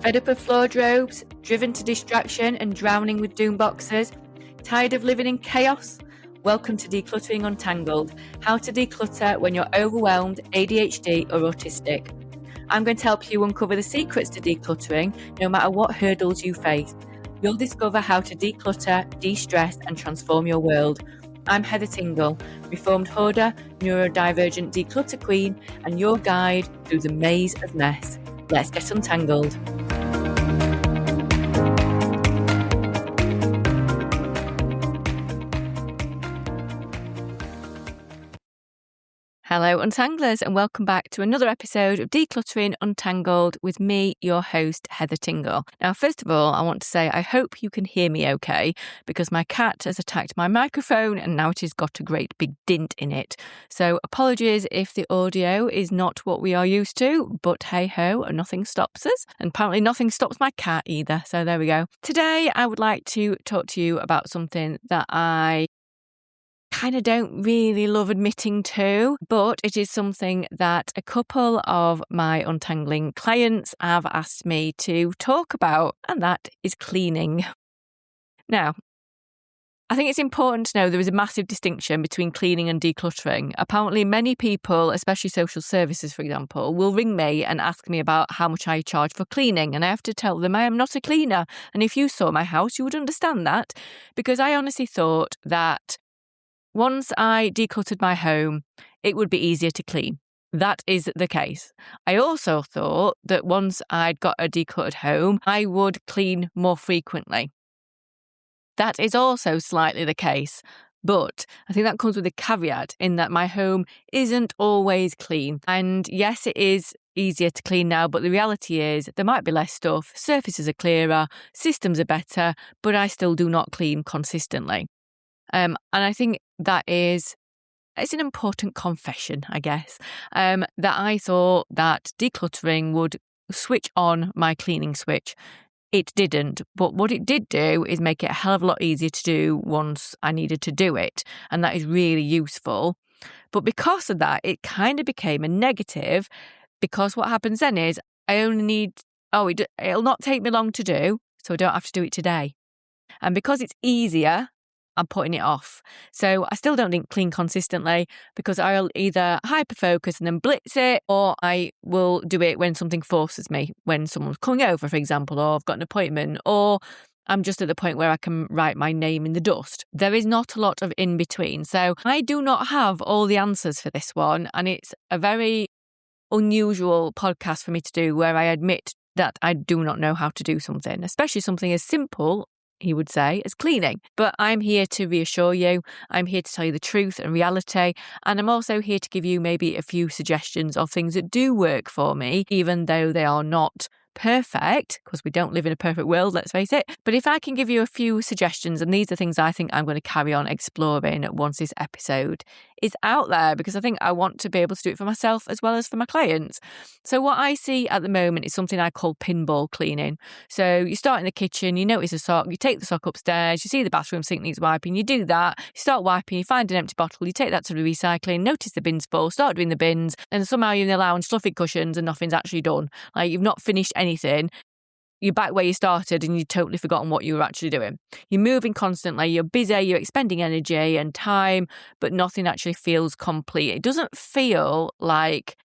Fed up of floor robes, driven to distraction and drowning with doom boxes? Tired of living in chaos? Welcome to Decluttering Untangled, how to declutter when you're overwhelmed, ADHD or autistic. I'm going to help you uncover the secrets to decluttering no matter what hurdles you face. You'll discover how to declutter, de-stress and transform your world. I'm Heather Tingle, reformed hoarder, neurodivergent declutter queen and your guide through the maze of mess. Let's get untangled. Hello Untanglers and welcome back to another episode of Decluttering Untangled with me, your host Heather Tingle. Now first of all I want to say I hope you can hear me okay because my cat has attacked my microphone and now it has got a great big dint in it. So apologies if the audio is not what we are used to, but hey ho, nothing stops us, and apparently nothing stops my cat either, so there we go. Today I would like to talk to you about something that I kind of don't really love admitting to, but it is something that a couple of my untangling clients have asked me to talk about, and that is cleaning. Now, I think it's important to know there is a massive distinction between cleaning and decluttering. Apparently, many people, especially social services, for example, will ring me and ask me about how much I charge for cleaning. And I have to tell them I am not a cleaner. And if you saw my house, you would understand that, because I honestly thought that once I decluttered my home, it would be easier to clean. That is the case. I also thought that once I'd got a decluttered home, I would clean more frequently. That is also slightly the case, but I think that comes with a caveat in that my home isn't always clean. And yes, it is easier to clean now, but the reality is there might be less stuff, surfaces are clearer, systems are better, but I still do not clean consistently. And I think it's an important confession, I guess, that I thought that decluttering would switch on my cleaning switch. It didn't, but what it did do is make it a hell of a lot easier to do once I needed to do it, and that is really useful. But because of that, it kind of became a negative, because what happens then is I only need, it'll not take me long to do, so I don't have to do it today. And because it's easier, I'm putting it off. So I still don't clean consistently because I'll either hyper-focus and then blitz it, or I will do it when something forces me, when someone's coming over, for example, or I've got an appointment, or I'm just at the point where I can write my name in the dust. There is not a lot of in between. So I do not have all the answers for this one. And it's a very unusual podcast for me to do where I admit that I do not know how to do something, especially something as simple, he would say, as cleaning. But I'm here to reassure you. I'm here to tell you the truth and reality. And I'm also here to give you maybe a few suggestions of things that do work for me, even though they are not perfect, because we don't live in a perfect world, let's face it. But if I can give you a few suggestions, and these are things I think I'm going to carry on exploring once this episode is out there, because I think I want to be able to do it for myself as well as for my clients. So what I see at the moment is something I call pinball cleaning. So you start in the kitchen, you notice a sock, you take the sock upstairs, you see the bathroom sink needs wiping, you do that, you start wiping, you find an empty bottle, you take that to the recycling, notice the bin's full, start doing the bins, and somehow you're in the lounge fluffing cushions and nothing's actually done. Like you've not finished anything. You're back where you started and you've totally forgotten what you were actually doing. You're moving constantly, you're busy, you're expending energy and time, but nothing actually feels complete. It doesn't feel like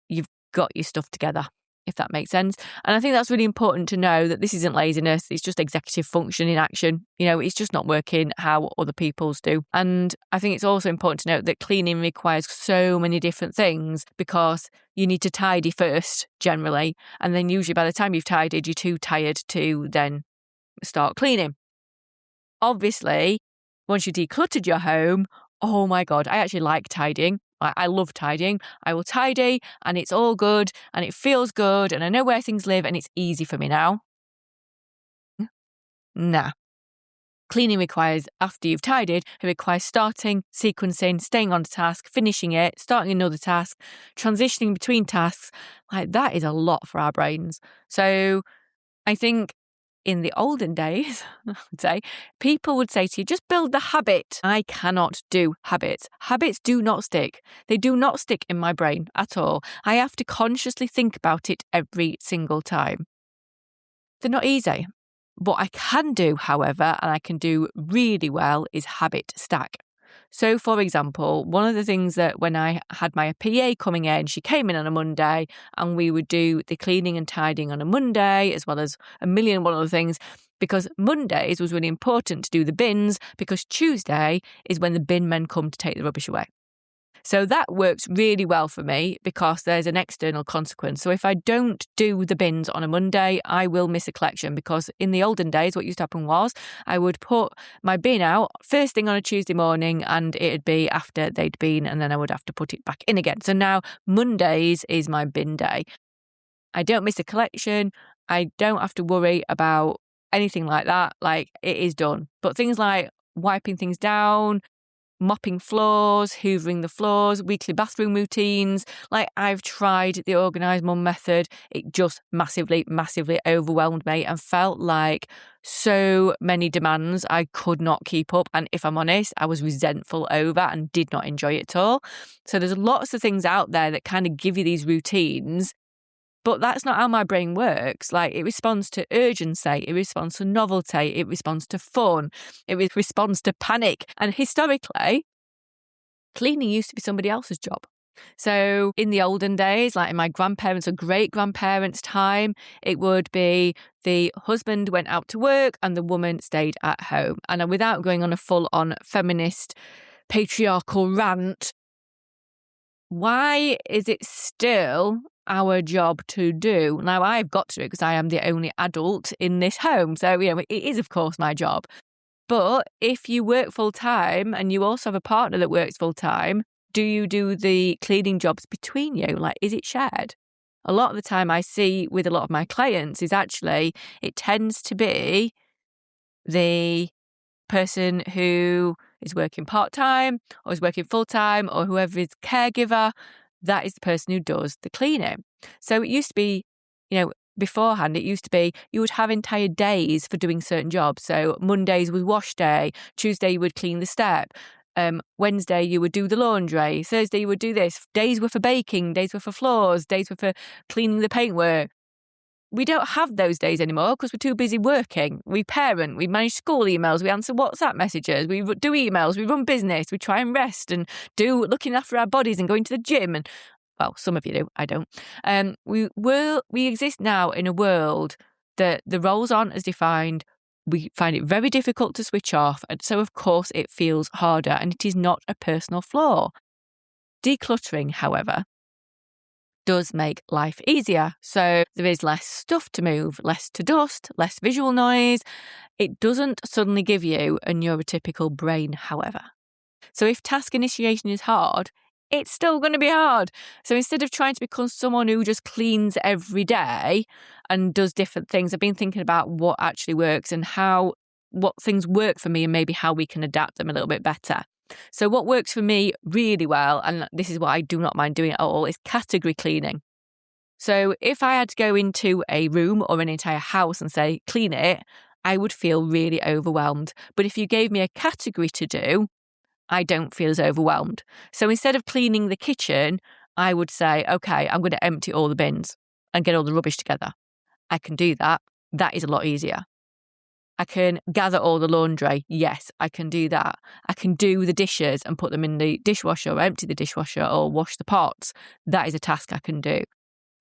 you've got your stuff together, if that makes sense. And I think that's really important to know, that this isn't laziness, it's just executive function in action. You know, it's just not working how other people's do. And I think it's also important to note that cleaning requires so many different things, because you need to tidy first, generally. And then usually by the time you've tidied, you're too tired to then start cleaning. Obviously, once you've decluttered your home, oh my God, I actually like tidying. I love tidying. I will tidy and it's all good and it feels good and I know where things live and it's easy for me now. Nah. Cleaning requires, after you've tidied, it requires starting, sequencing, staying on task, finishing it, starting another task, transitioning between tasks. Like that is a lot for our brains. So I think in the olden days, I would say, people would say to you, just build the habit. I cannot do habits. Habits do not stick. They do not stick in my brain at all. I have to consciously think about it every single time. They're not easy. What I can do, however, and I can do really well, is habit stack. So, for example, one of the things that when I had my PA coming in, she came in on a Monday and we would do the cleaning and tidying on a Monday, as well as a million and one other things, because Mondays was really important to do the bins, because Tuesday is when the bin men come to take the rubbish away. So that works really well for me because there's an external consequence. So if I don't do the bins on a Monday, I will miss a collection, because in the olden days, what used to happen was I would put my bin out first thing on a Tuesday morning and it'd be after they'd been, and then I would have to put it back in again. So now Mondays is my bin day. I don't miss a collection. I don't have to worry about anything like that. Like, it is done. But things like wiping things down, mopping floors, hoovering the floors, weekly bathroom routines. Like, I've tried the organised mum method. It just massively, massively overwhelmed me and felt like so many demands I could not keep up. And if I'm honest, I was resentful over and did not enjoy it at all. So there's lots of things out there that kind of give you these routines. But that's not how my brain works. Like, it responds to urgency, it responds to novelty, it responds to fun, it responds to panic. And historically, cleaning used to be somebody else's job. So in the olden days, like in my grandparents' or great-grandparents' time, it would be the husband went out to work and the woman stayed at home. And without going on a full-on feminist patriarchal rant, why is it still our job to do? Now, I've got to do it because I am the only adult in this home. So, it is, of course, my job. But if you work full time and you also have a partner that works full time, do you do the cleaning jobs between you? Like, is it shared? A lot of the time I see with a lot of my clients is actually it tends to be the person who is working part-time or is working full-time, or whoever is caregiver, that is the person who does the cleaning. So it used to be, beforehand, it used to be you would have entire days for doing certain jobs. So Mondays was wash day, Tuesday you would clean the step, Wednesday you would do the laundry, Thursday you would do this. Days were for baking, days were for floors, days were for cleaning the paintwork. We don't have those days anymore because we're too busy working. We parent, we manage school emails, we answer WhatsApp messages, we do emails, we run business, we try and rest and do looking after our bodies and going to the gym. And, well, some of you do, I don't. We exist now in a world that the roles aren't as defined. We find it very difficult to switch off. And so, of course, it feels harder, and it is not a personal flaw. Decluttering, however, does make life easier. So there is less stuff to move, less to dust, less visual noise. It doesn't suddenly give you a neurotypical brain, however. So if task initiation is hard, it's still going to be hard. So instead of trying to become someone who just cleans every day and does different things, I've been thinking about what actually works and what things work for me and maybe how we can adapt them a little bit better. So what works for me really well, and this is what I do not mind doing at all, is category cleaning. So if I had to go into a room or an entire house and say, clean it, I would feel really overwhelmed. But if you gave me a category to do, I don't feel as overwhelmed. So instead of cleaning the kitchen, I would say, okay, I'm going to empty all the bins and get all the rubbish together. I can do that. That is a lot easier. I can gather all the laundry. Yes, I can do that. I can do the dishes and put them in the dishwasher, or empty the dishwasher, or wash the pots. That is a task I can do.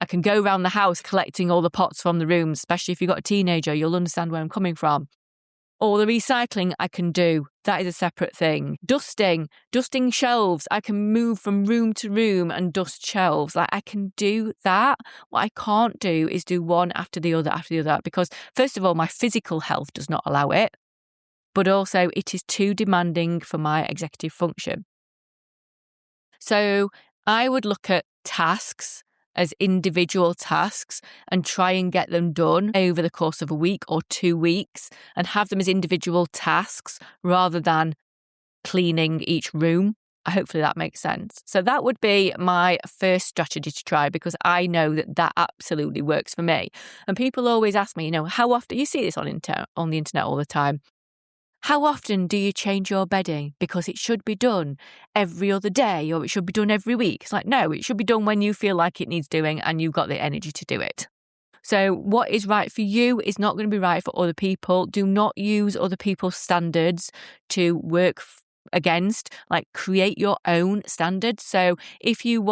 I can go around the house collecting all the pots from the rooms, especially if you've got a teenager, you'll understand where I'm coming from. Or the recycling I can do. That is a separate thing. Dusting shelves. I can move from room to room and dust shelves. Like, I can do that. What I can't do is do one after the other, because first of all, my physical health does not allow it, but also it is too demanding for my executive function. So I would look at tasks as individual tasks and try and get them done over the course of a week or 2 weeks and have them as individual tasks rather than cleaning each room. Hopefully that makes sense. So that would be my first strategy to try, because I know that absolutely works for me. And people always ask me, how often, you see this on the internet all the time, how often do you change your bedding? Because it should be done every other day, or it should be done every week. It's like, no, it should be done when you feel like it needs doing and you've got the energy to do it. So what is right for you is not going to be right for other people. Do not use other people's standards to work against. Like, create your own standards. So if you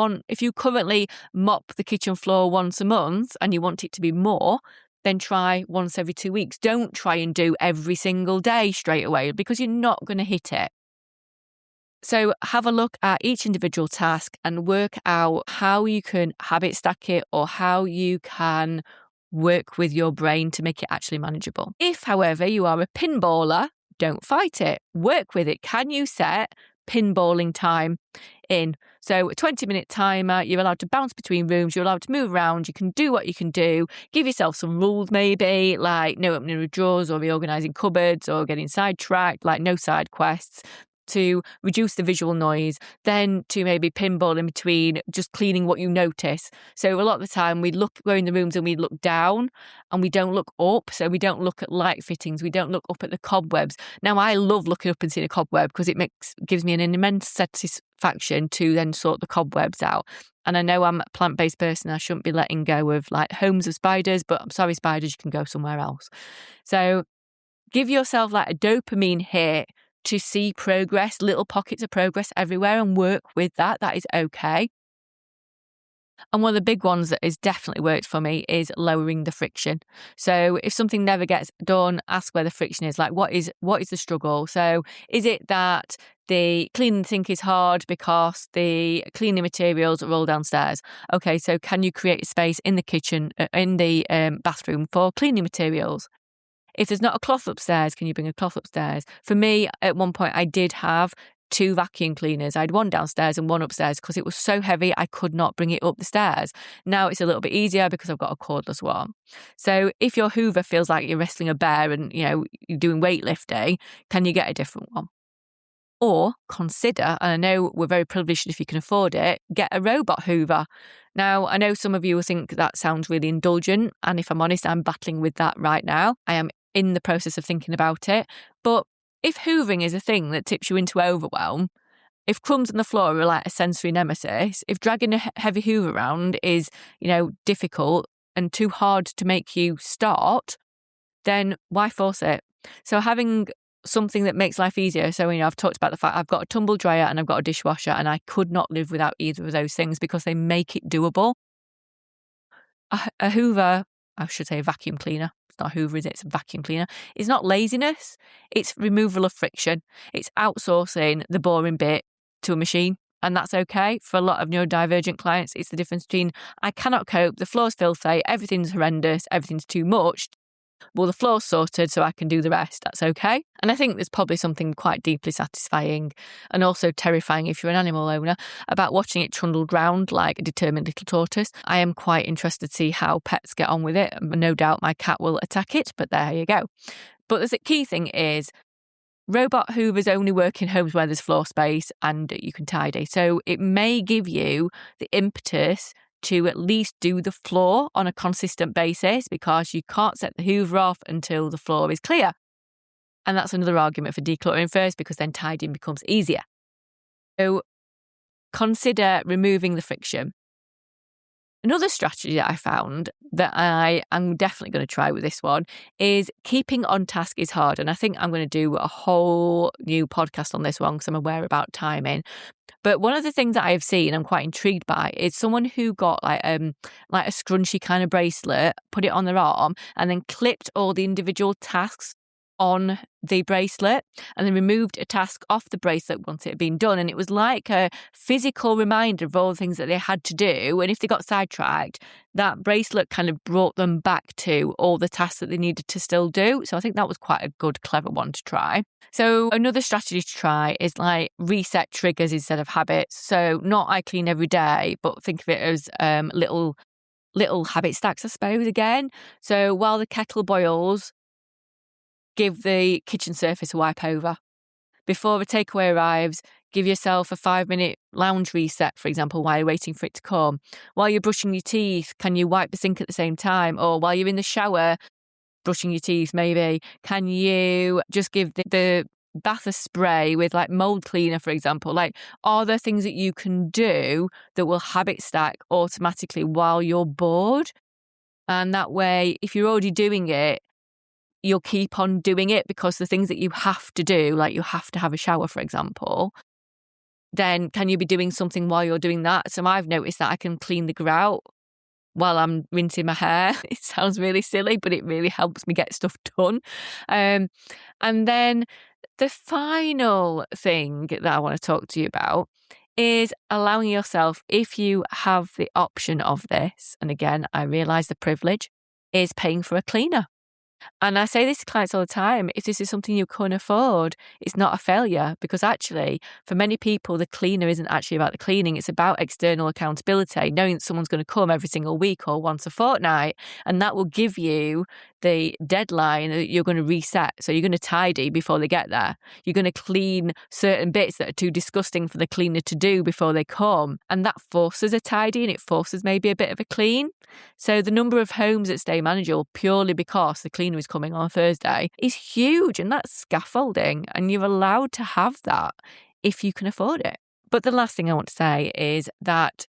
currently mop the kitchen floor once a month and you want it to be more, then try once every 2 weeks. Don't try and do every single day straight away, because you're not going to hit it. So have a look at each individual task and work out how you can habit stack it, or how you can work with your brain to make it actually manageable. If, however, you are a pinballer, don't fight it. Work with it. Can you set pinballing time in? So a 20-minute timer, you're allowed to bounce between rooms, you're allowed to move around, you can do what you can do. Give yourself some rules, maybe, like no opening of drawers or reorganising cupboards or getting sidetracked, like no side quests, to reduce the visual noise, then to maybe pinball in between, just cleaning what you notice. So a lot of the time go in the rooms and we look down and we don't look up. So we don't look at light fittings, we don't look up at the cobwebs. Now, I love looking up and seeing a cobweb because it gives me an immense satisfaction to then sort the cobwebs out. And I know I'm a plant-based person, I shouldn't be letting go of like homes of spiders, but I'm sorry, spiders, you can go somewhere else. So give yourself like a dopamine hit to see progress, little pockets of progress everywhere, and work with that. That is okay. And one of the big ones that has definitely worked for me is lowering the friction. So if something never gets done, ask where the friction is. Like, what is the struggle? So is it that the cleaning sink is hard because the cleaning materials are all downstairs? Okay, so can you create a space in the kitchen, in the bathroom for cleaning materials? If there's not a cloth upstairs, can you bring a cloth upstairs? For me, at one point, I did have 2 vacuum cleaners. I had one downstairs and one upstairs because it was so heavy I could not bring it up the stairs. Now it's a little bit easier because I've got a cordless one. So if your Hoover feels like you're wrestling a bear and you're doing weightlifting, can you get a different one? Or consider, and I know we're very privileged if you can afford it, get a robot Hoover. Now, I know some of you will think that sounds really indulgent, and if I'm honest, I'm battling with that right now. I am in the process of thinking about it. But if hoovering is a thing that tips you into overwhelm, if crumbs on the floor are like a sensory nemesis, if dragging a heavy Hoover around is, difficult and too hard to make you start, then why force it? So having something that makes life easier. So, I've talked about the fact I've got a tumble dryer and I've got a dishwasher, and I could not live without either of those things because they make it doable. A Hoover, I should say a vacuum cleaner. It's not a Hoover, is it? It's a vacuum cleaner. It's not laziness. It's removal of friction. It's outsourcing the boring bit to a machine. And that's okay. For a lot of neurodivergent clients, it's the difference between I cannot cope, the floor's filthy, everything's horrendous, everything's too much. Well, the floor's sorted, so I can do the rest. That's okay. And I think there's probably something quite deeply satisfying and also terrifying if you're an animal owner about watching it trundled round like a determined little tortoise. I am quite interested to see how pets get on with it. No doubt my cat will attack it, but there you go. But the key thing is robot hoovers only work in homes where there's floor space and you can tidy. So it may give you the impetus to at least do the floor on a consistent basis, because you can't set the Hoover off until the floor is clear. And that's another argument for decluttering first, because then tidying becomes easier. So consider removing the friction. Another strategy that I found that I am definitely going to try with this one is keeping on task is hard. And I think I'm going to do a whole new podcast on this one because I'm aware about timing. But one of the things that I have seen, I'm quite intrigued by, is someone who got like a scrunchy kind of bracelet, put it on their arm, and then clipped all the individual tasks on the bracelet, and then removed a task off the bracelet once it had been done. And it was like a physical reminder of all the things that they had to do. And if they got sidetracked, that bracelet kind of brought them back to all the tasks that they needed to still do. So I think that was quite a good, clever one to try. So another strategy to try is like reset triggers instead of habits. So not I clean every day, but think of it as little habit stacks, I suppose, again. So while the kettle boils, give the kitchen surface a wipe over. Before the takeaway arrives, give yourself a 5-minute lounge reset, for example, while you're waiting for it to come. While you're brushing your teeth, can you wipe the sink at the same time? Or while you're in the shower, brushing your teeth maybe, can you just give the bath a spray with like mold cleaner, for example? Like, are there things that you can do that will habit stack automatically while you're bored? And that way, if you're already doing it, you'll keep on doing it, because the things that you have to do, like you have to have a shower, for example, then can you be doing something while you're doing that? So I've noticed that I can clean the grout while I'm rinsing my hair. It sounds really silly, but it really helps me get stuff done. And then the final thing that I want to talk to you about is allowing yourself, if you have the option of this, and again, I realise the privilege, is paying for a cleaner. And I say this to clients all the time, if this is something you can afford, it's not a failure, because actually, for many people, the cleaner isn't actually about the cleaning. It's about external accountability, knowing that someone's going to come every single week or once a fortnight, and that will give you the deadline that you're going to reset. So you're going to tidy before they get there. You're going to clean certain bits that are too disgusting for the cleaner to do before they come. And that forces a tidy, and it forces maybe a bit of a clean. So the number of homes that stay manageable purely because the cleaner is coming on Thursday is huge, and that's scaffolding, and you're allowed to have that if you can afford it. But the last thing I want to say is that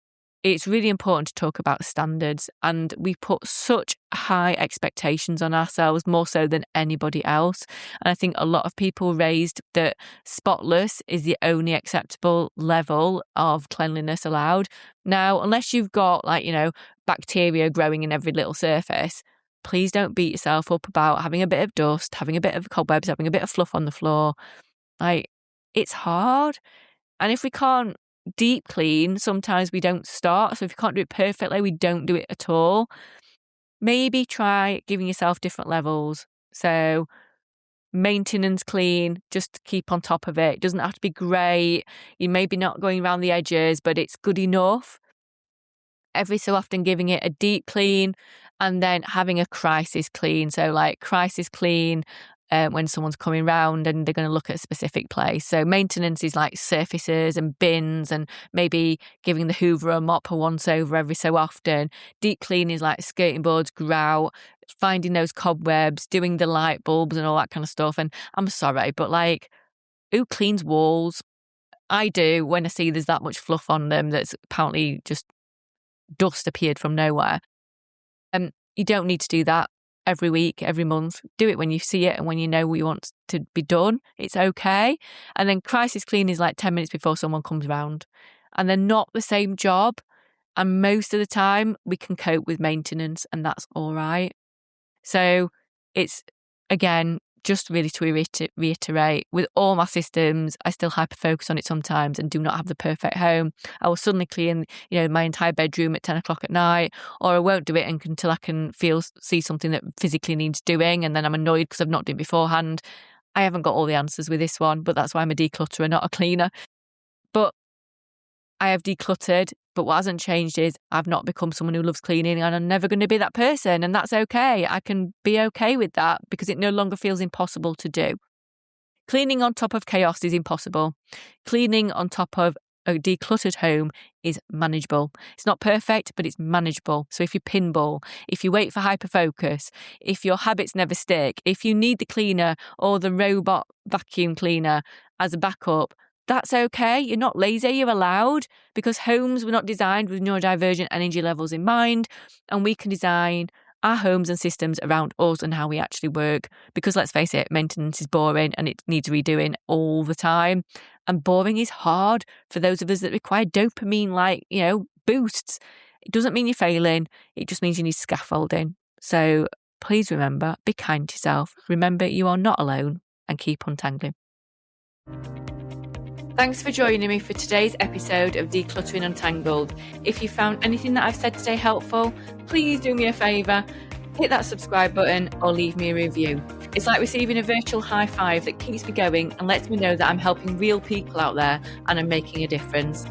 it's really important to talk about standards, and we put such high expectations on ourselves, more so than anybody else. And I think a lot of people raised that spotless is the only acceptable level of cleanliness allowed. Now, unless you've got bacteria growing in every little surface, please don't beat yourself up about having a bit of dust, having a bit of cobwebs, having a bit of fluff on the floor. It's hard. And if we can't deep clean, sometimes we don't start. So if you can't do it perfectly, we don't do it at all. Maybe try giving yourself different levels. So maintenance clean, just to keep on top of it. It doesn't have to be great. You may be not going around the edges, but it's good enough. Every so often giving it a deep clean, and then having a crisis clean. So crisis clean when someone's coming round and they're going to look at a specific place. So maintenance is like surfaces and bins, and maybe giving the hoover a mop or once over every so often. Deep clean is like skirting boards, grout, finding those cobwebs, doing the light bulbs and all that kind of stuff. And I'm sorry, but who cleans walls? I do, when I see there's that much fluff on them that's apparently just dust appeared from nowhere. You don't need to do that every week, every month. Do it when you see it and when you know what you want to be done. It's okay. And then crisis clean is like 10 minutes before someone comes around. And they're not the same job. And most of the time we can cope with maintenance, and that's all right. So it's, again, just really to reiterate, with all my systems, I still hyper-focus on it sometimes and do not have the perfect home. I will suddenly clean, my entire bedroom at 10 o'clock at night, or I won't do it until I can see something that physically needs doing, and then I'm annoyed because I've not done it beforehand. I haven't got all the answers with this one, but that's why I'm a declutterer, not a cleaner. But I have decluttered, but what hasn't changed is I've not become someone who loves cleaning, and I'm never going to be that person, and that's okay. I can be okay with that because it no longer feels impossible to do. Cleaning on top of chaos is impossible. Cleaning on top of a decluttered home is manageable. It's not perfect, but it's manageable. So if you pinball, if you wait for hyperfocus, if your habits never stick, if you need the cleaner or the robot vacuum cleaner as a backup, that's okay. You're not lazy, you're allowed, because homes were not designed with neurodivergent energy levels in mind, and we can design our homes and systems around us and how we actually work. Because let's face it, maintenance is boring and it needs redoing all the time. And boring is hard for those of us that require dopamine boosts. It doesn't mean you're failing, it just means you need scaffolding. So please remember, be kind to yourself. Remember, you are not alone, and keep untangling. Thanks for joining me for today's episode of Decluttering Untangled. If you found anything that I've said today helpful, please do me a favour, hit that subscribe button or leave me a review. It's like receiving a virtual high five that keeps me going and lets me know that I'm helping real people out there and I'm making a difference.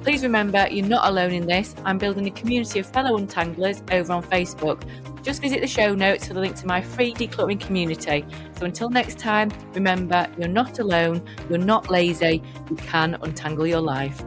Please remember, you're not alone in this. I'm building a community of fellow untanglers over on Facebook. Just visit the show notes for the link to my free decluttering community. So until next time, remember, you're not alone, you're not lazy, you can untangle your life.